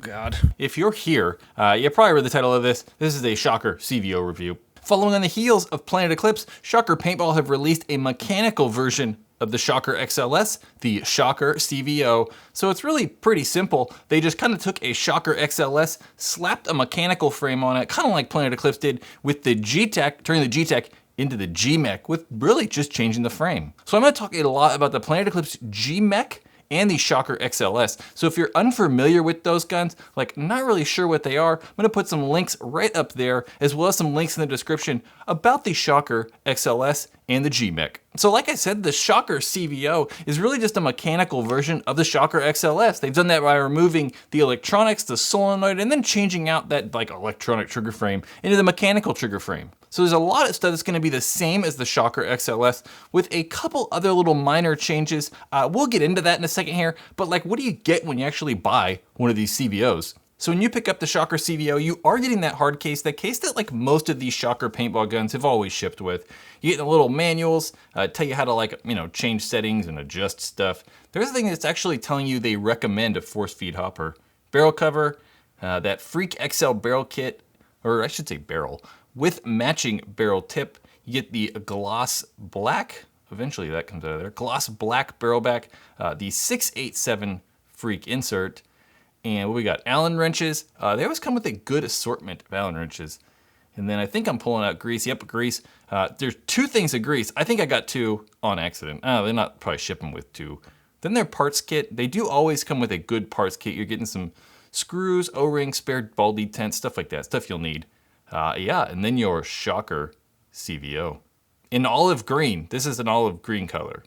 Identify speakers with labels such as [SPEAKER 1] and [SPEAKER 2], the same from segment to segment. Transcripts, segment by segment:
[SPEAKER 1] God. If you're here, you probably read the title of this. This is a Shocker CVO review. Following on the heels of Planet Eclipse, Shocker Paintball have released a mechanical version of the Shocker XLS, the Shocker CVO. So it's really pretty simple. They just kind of took a Shocker XLS, slapped a mechanical frame on it, kind of like Planet Eclipse did with the GTEK, turning the GTEK into the GMEK with really just changing the frame. So I'm going to talk a lot about the Planet Eclipse GMEK and the Shocker XLS. So if you're unfamiliar with those guns, like not really sure what they are, I'm gonna put some links right up there, as well as some links in the description about the Shocker XLS and the GMEK. So like I said, the Shocker CVO is really just a mechanical version of the Shocker XLS. They've done that by removing the electronics, the solenoid, and then changing out that like electronic trigger frame into the mechanical trigger frame. So there's a lot of stuff that's gonna be the same as the Shocker XLS with a couple other little minor changes. We'll get into that in a second here, but like what do you get when you actually buy one of these CVOs? So when you pick up the Shocker CVO, you are getting that hard case, that case that like most of these Shocker paintball guns have always shipped with. You get the little manuals, tell you how to like, change settings and adjust stuff. There's a thing that's actually telling you they recommend a force feed hopper. Barrel cover, that Freak XL barrel kit, or I should say barrel, with matching barrel tip. You get the gloss black, eventually that comes out of there, gloss black barrel back, the 687 Freak insert, and what we got, Allen wrenches. They always come with a good assortment of Allen wrenches. And then I think I'm pulling out grease. Yep, grease. There's two things of grease. I think I got two on accident. They're not probably shipping with two. Then their parts kit. They do always come with a good parts kit. You're getting some screws, O-rings, spare ball detent, stuff like that. Stuff you'll need. Yeah, and then your Shocker CVO. In olive green. This is an olive green color.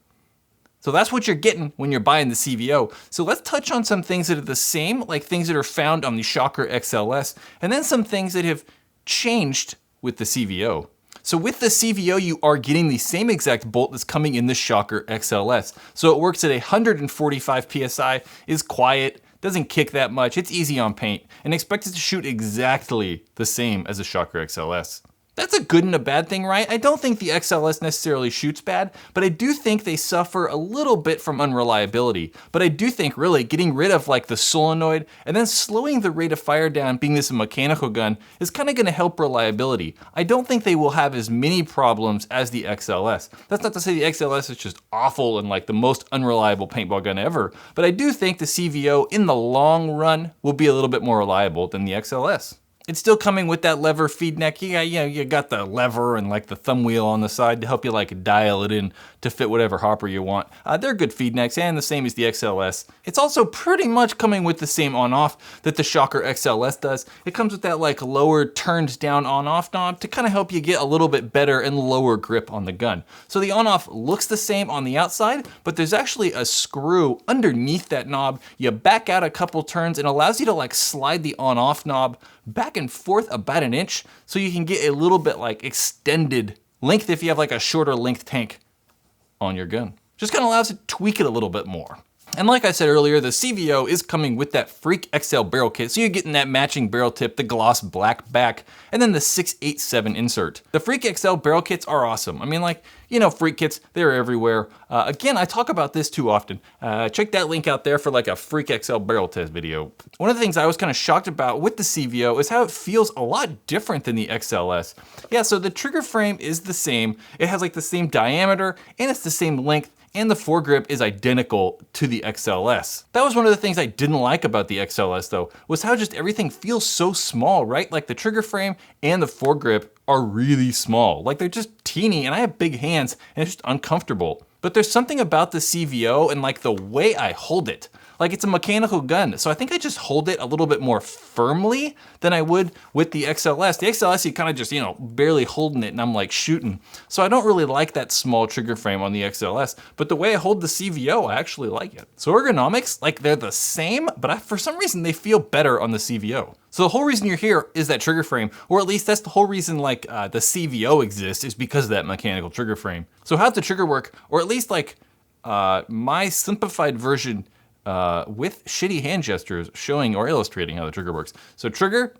[SPEAKER 1] So that's what you're getting when you're buying the CVO. So let's touch on some things that are the same, like things that are found on the Shocker XLS, and then some things that have changed with the CVO. So with the CVO, you are getting the same exact bolt that's coming in the Shocker XLS. So it works at 145 PSI, is quiet, doesn't kick that much, it's easy on paint, and expected to shoot exactly the same as the Shocker XLS. That's a good and a bad thing, right? I don't think the XLS necessarily shoots bad, but I do think they suffer a little bit from unreliability. But I do think really getting rid of like the solenoid and then slowing the rate of fire down, being this a mechanical gun, is kind of gonna help reliability. I don't think they will have as many problems as the XLS. That's not to say the XLS is just awful and like the most unreliable paintball gun ever, but I do think the CVO in the long run will be a little bit more reliable than the XLS. It's still coming with that lever feed neck. You got the lever and like the thumb wheel on the side to help you like dial it in to fit whatever hopper you want. They're good feed necks and the same as the XLS. It's also pretty much coming with the same on-off that the Shocker XLS does. It comes with that like lower turned down on-off knob to kind of help you get a little bit better and lower grip on the gun. So the on-off looks the same on the outside, but there's actually a screw underneath that knob. You back out a couple turns and allows you to like slide the on-off knob back and forth about an inch so you can get a little bit like extended length if you have like a shorter length tank on your gun. Just kind of allows it to tweak it a little bit more. And like I said earlier, the CVO is coming with that Freak XL barrel kit, so you're getting that matching barrel tip, the gloss black back, and then the 687 insert. The Freak XL barrel kits are awesome. I mean, like, Freak kits, they're everywhere. Again, I talk about this too often. Check that link out there for like a Freak XL barrel test video. One of the things I was kind of shocked about with the CVO is how it feels a lot different than the XLS. Yeah, so the trigger frame is the same. It has like the same diameter and it's the same length, and the foregrip is identical to the XLS. That was one of the things I didn't like about the XLS though, was how just everything feels so small, right? Like the trigger frame and the foregrip are really small. Like they're just teeny, and I have big hands and it's just uncomfortable. But there's something about the CVO and like the way I hold it. Like it's a mechanical gun, so I think I just hold it a little bit more firmly than I would with the XLS. The XLS, you kind of just, barely holding it and I'm like shooting. So I don't really like that small trigger frame on the XLS, but the way I hold the CVO, I actually like it. So ergonomics, like they're the same, but for some reason they feel better on the CVO. So the whole reason you're here is that trigger frame, or at least that's the whole reason like the CVO exists, is because of that mechanical trigger frame. So how's the trigger work? Or at least like my simplified version with shitty hand gestures showing or illustrating how the trigger works. So trigger,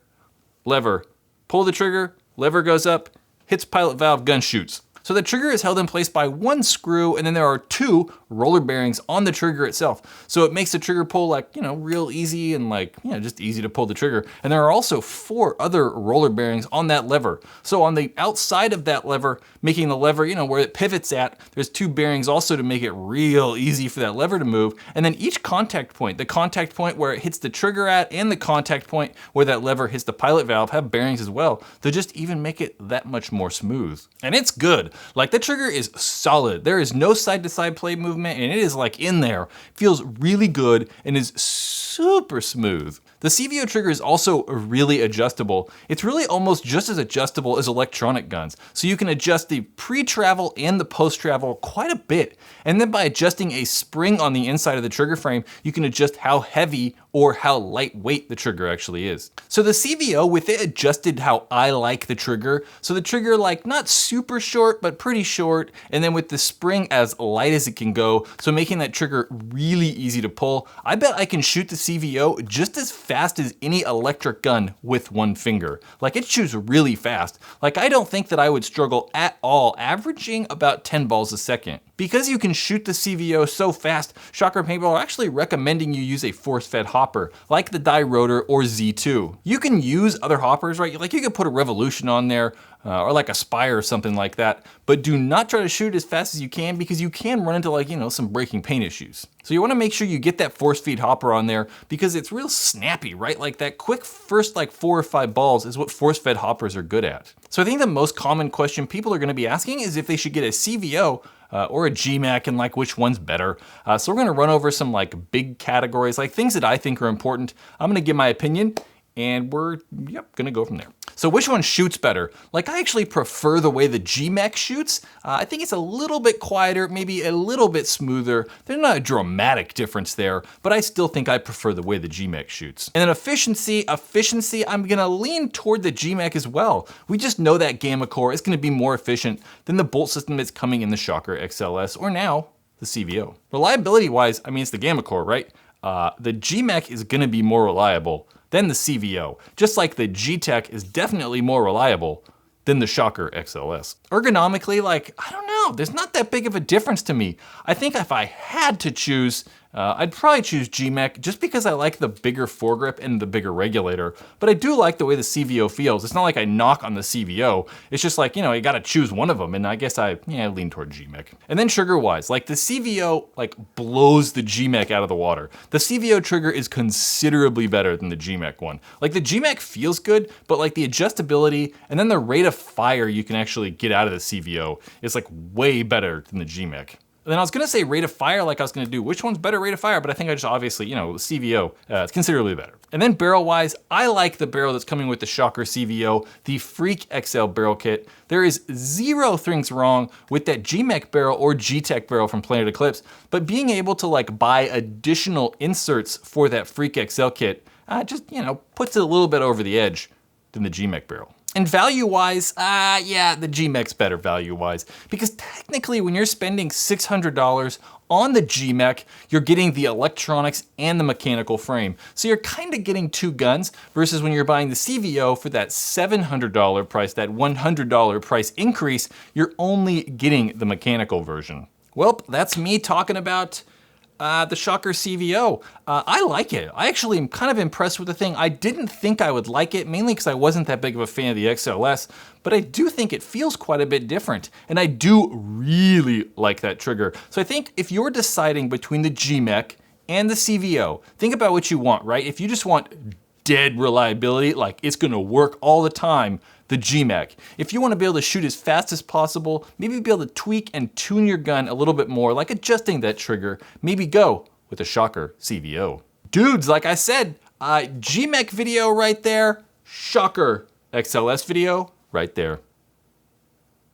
[SPEAKER 1] lever, pull the trigger, lever goes up, hits pilot valve, gun shoots. So the trigger is held in place by one screw, and then there are two roller bearings on the trigger itself. So it makes the trigger pull like, real easy and like, just easy to pull the trigger. And there are also 4 other roller bearings on that lever. So on the outside of that lever, making the lever, where it pivots at, there's 2 bearings also to make it real easy for that lever to move. And then each contact point, the contact point where it hits the trigger at and the contact point where that lever hits the pilot valve, have bearings as well to just even make it that much more smooth. And it's good. Like, the trigger is solid. There is no side to side play movement, and it is like in there. Feels really good and is super smooth. The CVO trigger is also really adjustable. It's really almost just as adjustable as electronic guns. So you can adjust the pre-travel and the post-travel quite a bit. And then by adjusting a spring on the inside of the trigger frame, you can adjust how heavy or how lightweight the trigger actually is. So the CVO, with it adjusted how I like the trigger, so the trigger like not super short, but pretty short, and then with the spring as light as it can go, so making that trigger really easy to pull. I bet I can shoot the CVO just as fast as any electric gun with one finger. Like, it shoots really fast. Like, I don't think that I would struggle at all, averaging about 10 balls a second. Because you can shoot the CVO so fast, Shocker Paintball are actually recommending you use a force-fed hopper, like the Die Rotor or Z2. You can use other hoppers, right? Like, you could put a Revolution on there, or like a Spire or something like that, but do not try to shoot as fast as you can, because you can run into like, some breaking paint issues. So you wanna make sure you get that force feed hopper on there, because it's real snappy, right? Like, that quick first like 4 or 5 balls is what force-fed hoppers are good at. So I think the most common question people are gonna be asking is if they should get a CVO or a GMAC, and like which one's better. So we're gonna run over some like big categories, like things that I think are important. I'm gonna give my opinion, and we're gonna go from there. So which one shoots better? Like, I actually prefer the way the GMAC shoots. I think it's a little bit quieter, maybe a little bit smoother. There's not a dramatic difference there, but I still think I prefer the way the GMAC shoots. And then efficiency, I'm gonna lean toward the GMAC as well. We just know that Gamma core is gonna be more efficient than the bolt system that's coming in the Shocker XLS, or now the CVO. Reliability wise, it's the Gamma core, right? The GMAC is gonna be more reliable than the CVO, just like the GTEK is definitely more reliable than the Shocker XLS. Ergonomically, like, I don't know, there's not that big of a difference to me. I think if I had to choose, I'd probably choose GMEK just because I like the bigger foregrip and the bigger regulator, but I do like the way the CVO feels. It's not like I knock on the CVO. It's just like, you gotta choose one of them, and I guess I lean toward GMEK. And then trigger-wise, like the CVO like blows the GMEK out of the water. The CVO trigger is considerably better than the GMEK one. Like, the GMEK feels good, but like the adjustability and then the rate of fire you can actually get out of the CVO is like way better than the GMEK. And then I was gonna say rate of fire, like I was gonna do which one's better rate of fire, but I think I just obviously, CVO, it's considerably better. And then barrel wise, I like the barrel that's coming with the Shocker CVO, the Freak XL barrel kit. There is 0 things wrong with that GMEK barrel or GTEK barrel from Planet Eclipse, but being able to like buy additional inserts for that Freak XL kit, just, puts it a little bit over the edge than the GMEK barrel. And value-wise, the GMEK's better value-wise, because technically when you're spending $600 on the GMEK, you're getting the electronics and the mechanical frame. So you're kind of getting 2 guns, versus when you're buying the CVO for that $700 price, that $100 price increase, you're only getting the mechanical version. Well, that's me talking about the Shocker CVO. I like it. I actually am kind of impressed with the thing. I didn't think I would like it, mainly because I wasn't that big of a fan of the XLS, but I do think it feels quite a bit different, and I do really like that trigger. So I think if you're deciding between the GMEK and the CVO, think about what you want, right? If you just want dead reliability, like it's gonna work all the time, the GMAC. If you want to be able to shoot as fast as possible, maybe be able to tweak and tune your gun a little bit more, like adjusting that trigger, maybe go with the Shocker CVO. Dudes, like I said, GMEK video right there, Shocker XLS video right there.